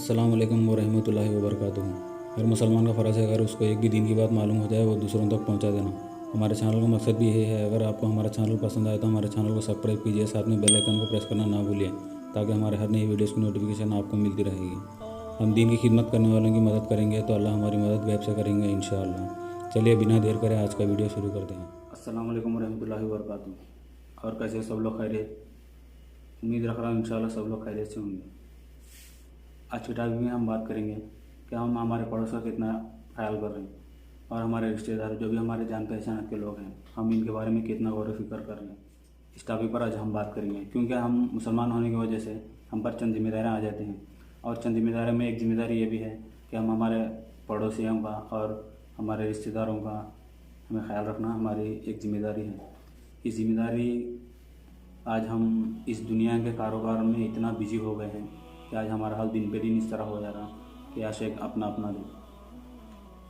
अस्सलाम वालेकुम वरहमतुल्लाहि वबरकातुहू। हर मुसलमान का फ़र्ज़ है अगर उसको एक भी दीन की बात मालूम हो जाए वो दूसरों तक पहुंचा देना। हमारे चैनल का मकसद भी यही है। अगर आपको हमारा चैनल पसंद आए तो हमारे चैनल को सब्सक्राइब कीजिए, साथ में बेल आइकन को प्रेस करना ना भूलिए ताकि हमारे हर नई वीडियोज़ की नोटिफिकेशन आपको मिलती रहेगी। हम दीन की खिदमत करने वालों की मदद करेंगे तो अल्लाह हमारी मदद गैब से करेंगे इंशाअल्लाह। चलिए बिना देर करे आज का वीडियो शुरू करते हैं। अस्सलाम वालेकुम वरहमतुल्लाहि वबरकातुहू। और कैसे सब लोग खैरियत? उम्मीद रख रहा हूँ इंशाअल्लाह सब लोग खैरियत से होंगे। आज की टॉपिक में हम बात करेंगे कि हम हमारे पड़ोस का कितना ख्याल कर रहे हैं और हमारे रिश्तेदार जो भी हमारे जान पहचान के लोग हैं हम इनके बारे में कितना गौर व फिक्र कर रहे हैं। इस टॉपिक पर आज हम बात करेंगे क्योंकि हम मुसलमान होने की वजह से हम पर चंद जिम्मेदारियाँ आ जाती हैं और चंद जिम्मेदारियों में एक जिम्मेदारी ये भी है कि हम हमारे पड़ोसियों का और हमारे रिश्तेदारों का हमें ख्याल रखना हमारी एक जिम्मेदारी है। इस जिम्मेदारी आज हम इस दुनिया के कारोबार में इतना बिजी हो गए हैं कि आज हमारा हाल दिन पे दिन इस तरह हो जा रहा कि आशिक अपना अपना दे,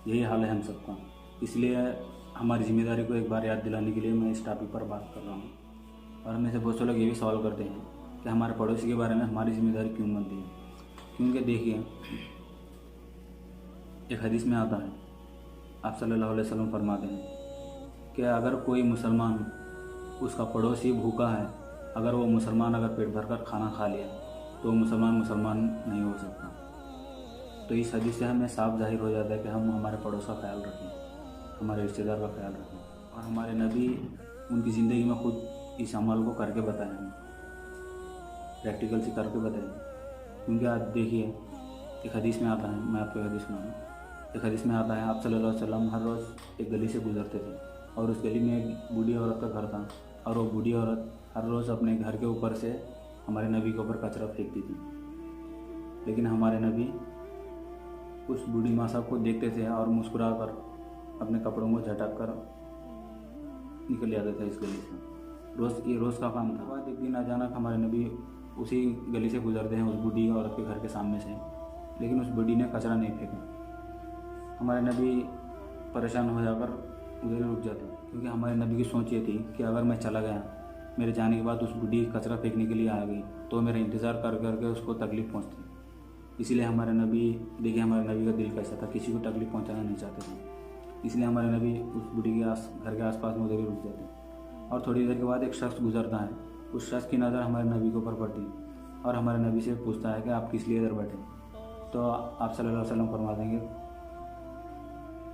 यही हाल है हम सबका। इसलिए हमारी जिम्मेदारी को एक बार याद दिलाने के लिए मैं इस टॉपिक पर बात कर रहा हूँ। और हमें से बहुत से लोग ये भी सवाल करते हैं कि हमारे पड़ोसी के बारे में हमारी जिम्मेदारी क्यों बनती है। क्योंकि देखिए, एक हदीस में आता है, आप सल्लल्लाहु अलैहि वसल्लम फरमाते हैं कि अगर कोई मुसलमान उसका पड़ोसी भूखा है, अगर वो मुसलमान अगर पेट भरकर खाना खा लिया तो मुसलमान नहीं हो सकता। तो इस हदीस से हमें साफ जाहिर हो जाता है कि हम हमारे पड़ोस का ख्याल रखें, हमारे रिश्तेदार का ख्याल रखें। और हमारे नबी उनकी ज़िंदगी में खुद इस अमल को करके बताए हैं, प्रैक्टिकल से करके बताए। क्योंकि आप देखिए, एक हदीस में आता है, मैं आपको हदीस सुनाऊँ। एक हदीस में आता है, आप सल्लल्लाहु अलैहि वसल्लम हर रोज़ एक गली से गुजरते थे और उस गली में एक बूढ़ी औरत का घर था और वो बूढ़ी औरत हर रोज़ अपने घर के ऊपर से हमारे नबी के ऊपर कचरा फेंकती थी। लेकिन हमारे नबी उस बूढ़ी माँ साहब को देखते थे और मुस्कुरा कर अपने कपड़ों को झटक कर निकल जाते थे इस गली से। ये रोज़ का काम था। बाद एक दिन अचानक हमारे नबी उसी गली से गुजरते हैं उस बूढ़ी औरत के घर के सामने से, लेकिन उस बूढ़ी ने कचरा नहीं फेंका। हमारे नबी परेशान हो जाकर उधर ही रुक जाते, क्योंकि हमारे नबी की सोच ये थी कि अगर मैं चला गया, मेरे जाने के बाद उस बूढ़ी कचरा फेंकने के लिए आ गई तो मेरा इंतज़ार कर करके उसको तकलीफ़ पहुंचती। इसीलिए हमारे नबी, देखिए हमारे नबी का दिल कैसा था, किसी को तकलीफ़ पहुंचाना नहीं चाहते थे। इसलिए हमारे नबी उस बूढ़ी के घर के आसपास में उधर ही रुक जाते। और थोड़ी देर के बाद एक शख्स गुजरता है, उस शख्स की नज़र हमारे नबी के ऊपर पड़ती और हमारे नबी से पूछता है कि आप किस लिए इधर बैठे। तो आप सल्लल्लाहु अलैहि वसल्लम फरमा देंगे,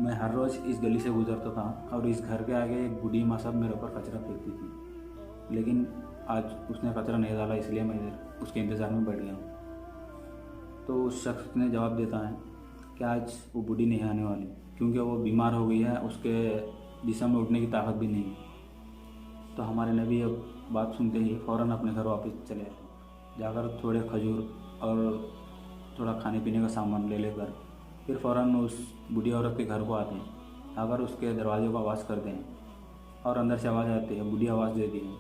मैं हर रोज़ इस गली से गुजरता था और इस घर के आगे एक बूढ़ी माँ साहब मेरे ऊपर कचरा फेंकती थी, लेकिन आज उसने कचरा नहीं डाला, इसलिए मैं इधर उसके इंतज़ार में बैठ गया हूँ। तो उस शख्स ने जवाब देता है कि आज वो बूढ़ी नहीं आने वाली, क्योंकि वो बीमार हो गई है, उसके जिस्म में उठने की ताकत भी नहीं है। तो हमारे नबी अब बात सुनते ही फ़ौरन अपने घर वापस चले आते, जाकर थोड़े खजूर और थोड़ा खाने पीने का सामान ले लेकर फिर फ़ौरन उस बूढ़ी औरत के घर को आते हैं, आकर उसके दरवाजे को आवाज़ करते हैं और अंदर से आवाज़ आती है, बूढ़ी आवाज़ देती है,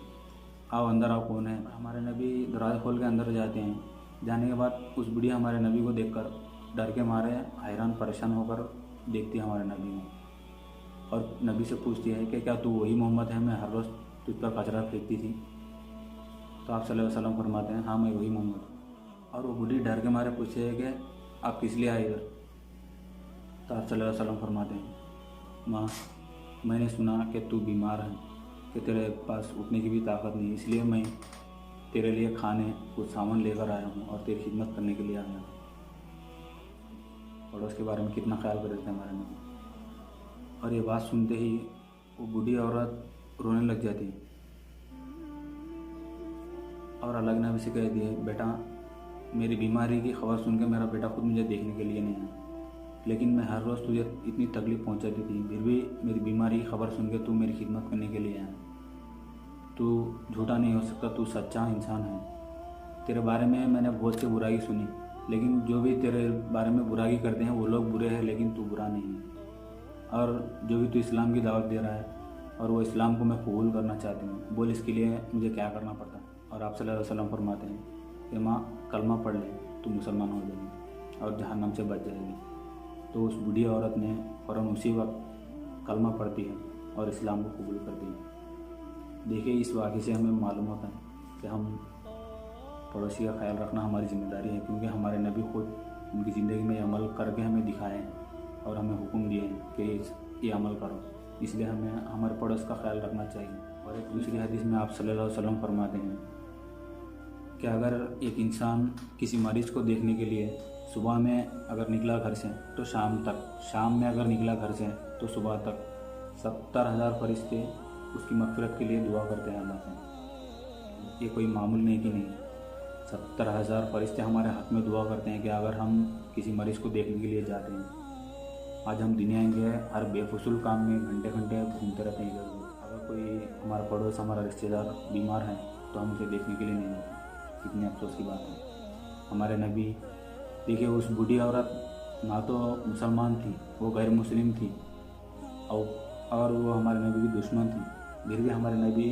आओ अंदर आओ, कौन है। हमारे नबी दरवाज़ा खोल के अंदर जाते हैं। जाने के बाद उस बूढ़ी हमारे नबी को देखकर डर के मारे हैरान परेशान होकर देखती है हमारे नबी को और नबी से पूछती है कि क्या तू वही मोहम्मद है, मैं हर रोज़ तुझ पर कचरा फेंकती थी। तो आप सल्लल्लाहु अलैहि वसल्लम फरमाते हैं, हाँ मैं वही मोहम्मद हूँ। और वो बूढ़ी डर के मारे पूछती है कि आप किस लिए आए इधर। तो आप सल्लल्लाहु अलैहि वसल्लम फरमाते हैं, माँ मैंने सुना कि तू बीमार है, कि तेरे पास उठने की भी ताकत नहीं, इसलिए मैं तेरे लिए खाने कुछ सामान लेकर आया हूँ और तेरी खिदमत करने के लिए आया हूँ। पड़ोस के बारे में कितना ख्याल कर रहे थे हमारे नबी। और ये बात सुनते ही वो बूढ़ी औरत रोने लग जाती और अल्लाह के नबी से कह दिए, बेटा मेरी बीमारी की खबर सुन के मेरा बेटा खुद मुझे देखने के लिए नहीं आया, लेकिन मैं हर रोज़ तुझे इतनी तकलीफ़ पहुंचाती थी, फिर भी मेरी बीमारी की खबर सुन के तू मेरी खिदमत करने के लिए आया। तू झूठा नहीं हो सकता, तू सच्चा इंसान है। तेरे बारे में मैंने बहुत सी बुराई सुनी, लेकिन जो भी तेरे बारे में बुराई करते हैं वो लोग बुरे हैं, लेकिन तू बुरा नहीं है। और जो भी तू इस्लाम की दावत दे रहा है और वो इस्लाम को मैं कबूल करना चाहती हूँ, बोल इसके लिए मुझे क्या करना पड़ता है। और आप सल्लल्लाहु अलैहि वसल्लम फरमाते हैं कि माँ कलमा पढ़ ले, तू मुसलमान हो जाएगी और जहन्नम से बच जाएगी। तो उस बूढ़ी औरत ने फ़ौरन उसी वक्त कलमा पढ़ती है और इस्लाम को कबूल करती है। देखिए, इस वाक़े से हमें मालूम होता है कि हम पड़ोसी का ख्याल रखना हमारी ज़िम्मेदारी है, क्योंकि हमारे नबी खुद उनकी ज़िंदगी में ये अमल करके हमें दिखाए हैं और हमें हुक्म दिए हैं कि ये अमल करो। इसलिए हमें हमारे पड़ोस का ख्याल रखना चाहिए। और एक दूसरी हदीस में आप सल्लल्लाहु अलैहि वसल्लम फरमाते हैं कि अगर एक इंसान किसी मरीज़ को देखने के लिए सुबह में अगर निकला घर से तो शाम तक, शाम में अगर निकला घर से तो सुबह तक 70,000 फरिश्ते उसकी मग़फ़िरत के लिए दुआ करते हैं अल्लाह से। ये कोई मामूल नहीं कि नहीं, 70,000 फरिश्ते हमारे हक़ में दुआ करते हैं कि अगर हम किसी मरीज़ को देखने के लिए जाते हैं। आज हम दुनिया के हर बेफिजूल काम में घंटे घंटे घूमते रहते हैं इधर उधर। अगर कोई हमारा पड़ोस, हमारा रिश्तेदार बीमार है तो हम उसे देखने के लिए नहीं जाते। कितनी अफसोस की बात है। हमारे नबी, देखिए उस बूढ़ी औरत ना तो मुसलमान थी, वो गैर मुस्लिम थी और वो हमारे नबी की दुश्मन थी, फिर भी हमारे नबी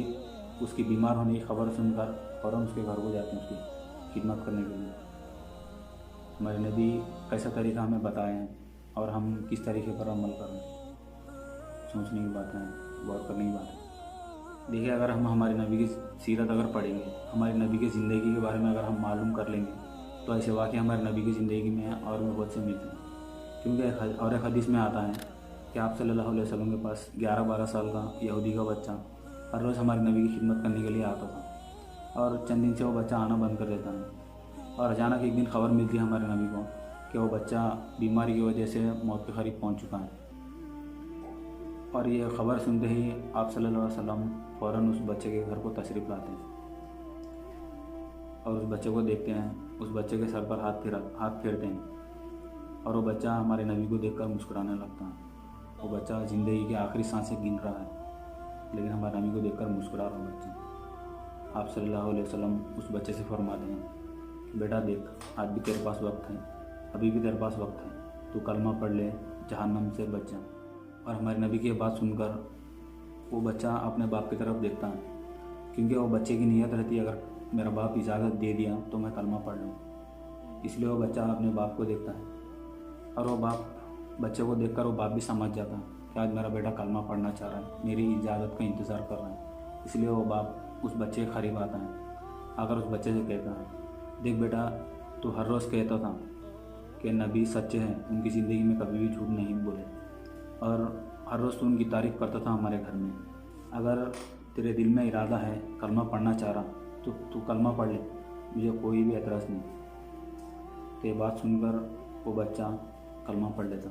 उसकी बीमार होने की खबर सुनकर फ़ौरन उसके घर को जाते हैं उसकी खिदमत करने के लिए। हमारे नबी कैसा तरीका हमें बताए हैं और हम किस तरीके पर अमल कर रहे हैं, सोचने की बात है, गौर करने की बात है। देखिए अगर हम हमारे नबी की सीरत अगर पढ़ेंगे, हमारे नबी की ज़िंदगी के बारे में अगर हम मालूम कर लेंगे तो ऐसे वाक़े हमारे नबी की ज़िंदगी में और भी बहुत से मिलते हैं। क्योंकि और एक हदीस में आता है कि आप सल्लल्लाहु अलैहि वसल्लम के पास 11-12 साल का यहूदी का बच्चा हर रोज़ हमारे नबी की खिदमत करने के लिए आता था और चंद दिन से वो बच्चा आना बंद कर देता है। और अचानक एक दिन खबर मिलती है हमारे नबी को कि वो बच्चा बीमारी की वजह से मौत के करीब पहुँच चुका है। और ये ख़बर सुनते ही आप सल्लल्लाहु अलैहि वसल्लम फ़ौरन उस बच्चे के घर को तशरीफ़ लाते हैं और उस बच्चे को देखते हैं, उस बच्चे के सर पर हाथ फेरते हैं और वो बच्चा हमारे नबी को देखकर मुस्कुराने लगता है। वो बच्चा ज़िंदगी की आखिरी सांसें गिन रहा है, लेकिन हमारे नबी को देखकर मुस्कुरा रहा बच्चा। आप सल्लल्लाहु अलैहि वसल्लम उस बच्चे से फरमाते हैं, बेटा देख, आज भी तेरे पास वक्त है, अभी भी तेरे पास वक्त है, तू कलमा पढ़ ले, जहन्नम से बच जा। और हमारे नबी की बात सुनकर वो बच्चा अपने बाप की तरफ देखता है, क्योंकि वो बच्चे की नीयत रहती है अगर मेरा बाप इजाज़त दे दिया तो मैं कलमा पढ़ लूँ। इसलिए वो बच्चा अपने बाप को देखता है और वो बाप बच्चे को देखकर वो बाप भी समझ जाता है कि आज मेरा बेटा कलमा पढ़ना चाह रहा है, मेरी इजाज़त का इंतज़ार कर रहा है। इसलिए वो बाप उस बच्चे के करीब आता है, आकर उस बच्चे से कहता है, देख बेटा, तू हर रोज़ कहता था कि नबी सच्चे हैं, उनकी ज़िंदगी में कभी भी झूठ नहीं बोले और हर रोज़ तू उनकी तारीफ़ करता था हमारे घर में। अगर तेरे दिल में इरादा है कलमा पढ़ना चाह रहा तो तू कलमा पढ़ ले, मुझे कोई भी एतराज़ नहीं। तो ये बात सुनकर वो बच्चा कलमा पढ़ लेता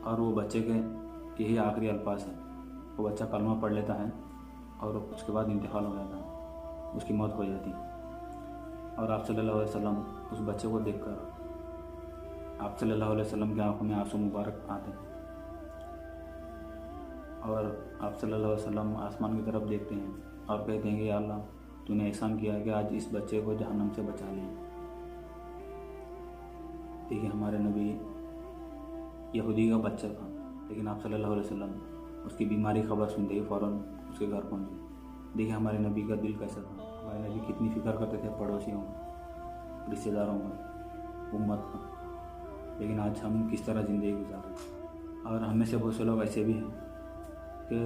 और वो बच्चे के यही आखिरी अल्फाज है। वो बच्चा कलमा पढ़ लेता है और उसके बाद इंतकाल हो जाता है, उसकी मौत हो जाती है। और आप सल्लल्लाहु अलैहि वसल्लम उस बच्चे को देखकर आप सल्लल्लाहु अलैहि वसल्लम की आंखों में आंसू मुबारक आते हैं और आप सल्लल्लाहु अलैहि वसल्लम आसमान की तरफ देखते हैं और कहते हैं कि या अल्लाह, तूने एहसान किया कि आज इस बच्चे को जहन्नम से बचा लिया। देखिए हमारे नबी यहूदी का बच्चा था, लेकिन आप सल्लल्लाहु अलैहि वसल्लम उसकी बीमारी खबर सुनते ही फ़ौरन उसके घर पहुँचे। देखिए हमारे नबी का दिल कैसा था, हमारे नबी कितनी फ़िक्र करते थे पड़ोसियों का, रिश्तेदारों का, उम्मत का। लेकिन आज हम किस तरह ज़िंदगी गुजार रहे हैं। और हमें से बहुत से लोग ऐसे भी हैं कि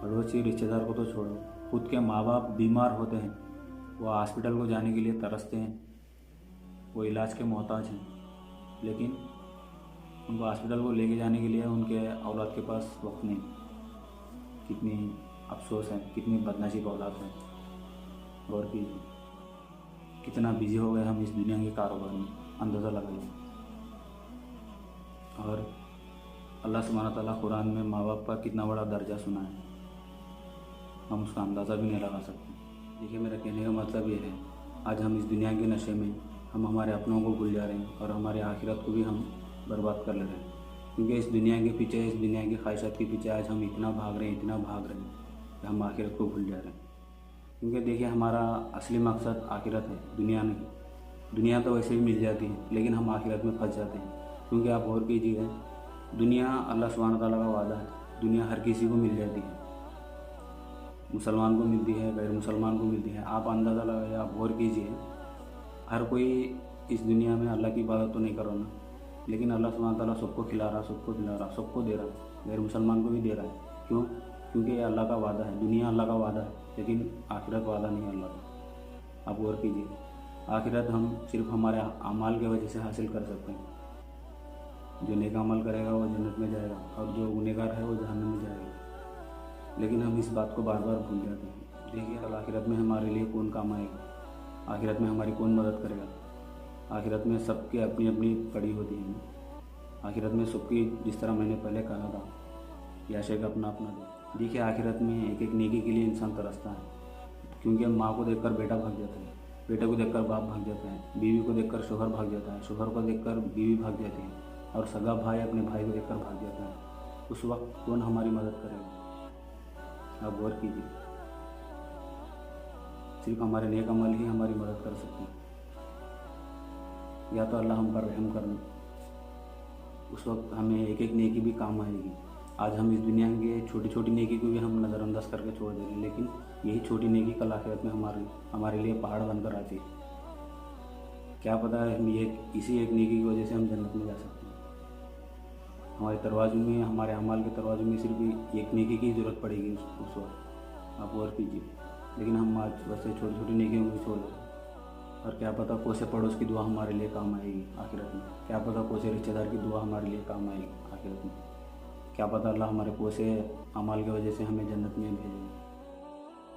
पड़ोसी रिश्तेदार को तो छोड़ो, खुद के माँ बाप बीमार होते हैं, वो हॉस्पिटल को जाने के लिए तरसते हैं, वो इलाज के मोहताज हैं, लेकिन उनको हॉस्पिटल को लेके जाने के लिए उनके औलाद के पास वक्त नहीं। कितनी अफसोस है, कितनी बदनसीब औलाद है। और भी कितना बिजी हो गए हम इस दुनिया के कारोबार में, अंदाज़ा लगाइए। और अल्लाह सुब्हानहू व तआला कुरान में माँ बाप का कितना बड़ा दर्जा सुना है, हम उसका अंदाज़ा भी नहीं लगा सकते। देखिए मेरा कहने का मतलब ये है, आज हम इस दुनिया के नशे में हम हमारे अपनों को भूल जा रहे हैं और हमारे आखिरत को भी हम बर्बाद कर ले रहे हैं। क्योंकि इस दुनिया के पीछे, इस दुनिया की ख्वाहिशात के पीछे आज हम इतना भाग रहे हैं कि हम आखिरत को भूल जा रहे हैं। क्योंकि देखिए हमारा असली मकसद आखिरत है, दुनिया नहीं। दुनिया तो वैसे भी मिल जाती है, लेकिन हम आखिरत में फंस जाते हैं। क्योंकि आप और कीजिए, दुनिया अल्लाह सुब्हानहू व तआला का वादा है, दुनिया हर किसी को मिल जाती है, मुसलमान को मिलती है, गैर मुसलमान को मिलती है। आप अंदाज़ा लगाइए, आप गौर कीजिए, हर कोई इस दुनिया में अल्लाह की इबादत तो नहीं कर रहा ना, लेकिन अल्लाह सुब्हानहू व तआला सबको खिला रहा, सबको पिला रहा, सबको दे रहा है, गैर मुसलमान को भी दे रहा है। क्यों? क्योंकि ये अल्लाह का वादा है, दुनिया अल्लाह का वादा है, लेकिन आखिरत वादा नहीं है अल्लाह का। आप गौर कीजिए, आखिरत हम सिर्फ हमारे अमाल की वजह से हासिल कर सकते हैं। जो नेक अमल करेगा वो जन्नत में जाएगा और जो गुनहगार है वो जहन्नम में जाएगा। लेकिन हम इस बात को बार बार भूल जाते हैं। देखिए, कल आखिरत में हमारे लिए कौन काम आएगा, आखिरत में हमारी कौन मदद करेगा। आखिरत में सबकी अपनी अपनी कड़ी होती है। आखिरत में सबकी, जिस तरह मैंने पहले कहा था, या शेख अपना अपना दे। देखिए, आखिरत में एक एक नेकी के लिए इंसान तरसता है, क्योंकि माँ को देखकर बेटा भाग जाता है, बेटे को देखकर बाप भाग जाता है, बीवी को देखकर शोहर भाग जाता है, शोहर को देखकर बीवी भाग जाती है, और सगा भाई अपने भाई को देखकर भाग जाता है। उस वक्त कौन हमारी मदद करेगा? आप गौर कीजिए। सिर्फ हमारे नेक अमल ही हमारी मदद कर सकते हैं। या तो अल्लाह हम पर रहम करना, उस वक्त हमें एक एक नेकी भी काम आएगी। आज हम इस दुनिया की छोटी छोटी नेकी को भी हम नज़रअंदाज करके छोड़ दे रहे हैं, लेकिन यही छोटी नेकी कल आखिरत में हमारे लिए पहाड़ बनकर आती है। क्या पता है, हम ये इसी एक नेकी की वजह से हम जन्नत में जा सकते हैं। हमारे दरवाज़ों में, हमारे अमाल के दरवाज़ों में सिर्फ एक नेकी की ज़रूरत पड़ेगी उस वक्त। आप गौर कीजिए। लेकिन हम आज वैसे छोटी छोटी नेकियों को छोड़ देते हैं। और क्या पता कौन से पड़ोस की दुआ हमारे लिए काम आएगी आखिरत में। क्या पता कौन से रिश्तेदार की दुआ हमारे लिए काम आएगी आखिरत में। क्या पता अल्लाह हमारे कौन से अमाल की वजह से हमें जन्नत में भेजेंगे।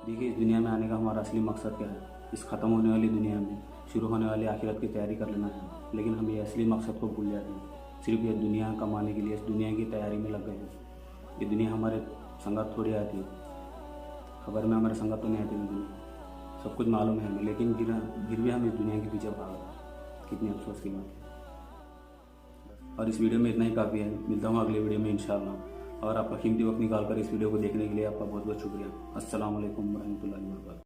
देखिए, इस दुनिया में आने का हमारा असली मकसद क्या है? इस ख़त्म होने वाली दुनिया में शुरू होने वाली आखिरत की तैयारी कर लेना है। लेकिन हम ये असली मकसद को भूल जाते हैं। सिर्फ ये दुनिया कमाने के लिए इस दुनिया की तैयारी में लग गए हैं। ये दुनिया हमारे संगत थोड़ी आती है, खबर में हमारे संगत तो नहीं आती दुनिया। सब कुछ मालूम है हमें, लेकिन फिर भी हम इस दुनिया के पीछे भाग रहे। कितनी अफसोस की बात है। और इस वीडियो में इतना ही काफ़ी है। मिलता हूँ अगले वीडियो में इंशाअल्लाह। और आपका कीमती वक्त निकाल कर इस वीडियो को देखने के लिए आपका बहुत बहुत शुक्रिया। अस्सलाम वालेकुम रहमतुल्लाहि व बरकातहू।